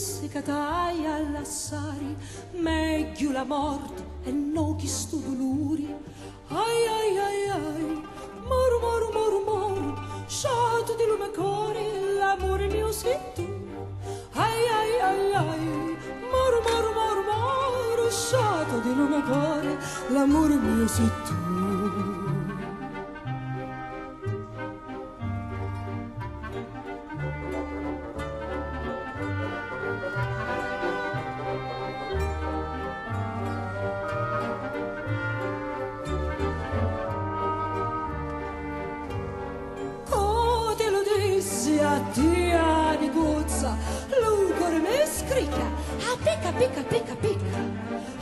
disse che dai allassari, meglio la morte e non chi sto dolori. Ai ai ai ai, moro moro moro moro, sciato di lume cuore, l'amore mio sei tu. Ai ai ai ai, moro moro moro moro, sciato di lume cuore, l'amore mio sei tu. Tia di gozza, l'ugore mi scricca, a picca picca picca picca.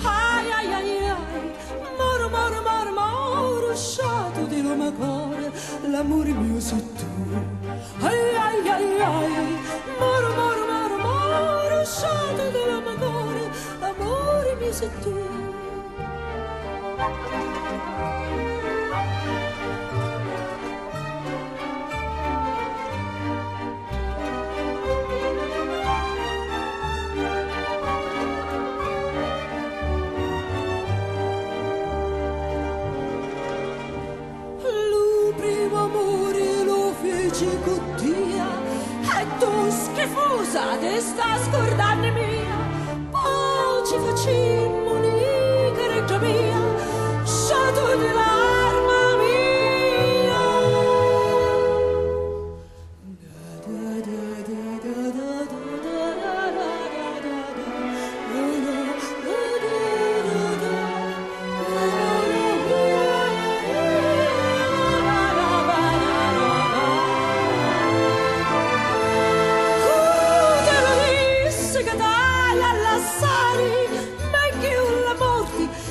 Ai ai ai ai, moro moro moro moro, sciato di lume cuore, l'amore mio sei tu. Ai ai ai ai, moro moro moro moro, sciato di lume cuore, l'amore mio sei tu. Schifosa te sta scordando mia, poi ci facemmo un'igregia mia, sciato dell'arma mia.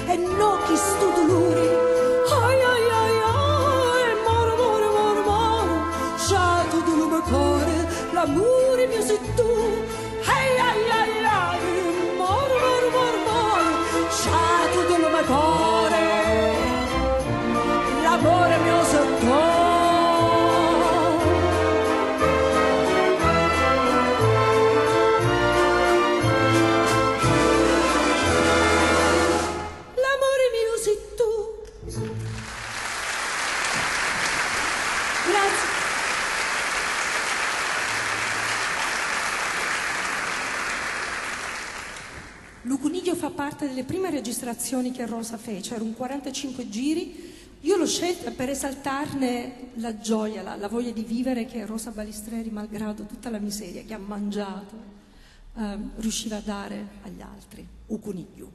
E no chi sto dolore. Ai ai ai ai, moro moro moro moro, sciato di lume cuore, l'amore mio sei tu. Ai ai ai ai, moro moro moro moro, sciato di lume cuore, l'amore mio sei tu. Lucuniglio fa parte delle prime registrazioni che Rosa fece, erano 45 giri. Io l'ho scelta per esaltarne la gioia, la voglia di vivere che Rosa Balistreri, malgrado tutta la miseria che ha mangiato, riusciva a dare agli altri. Lucuniglio.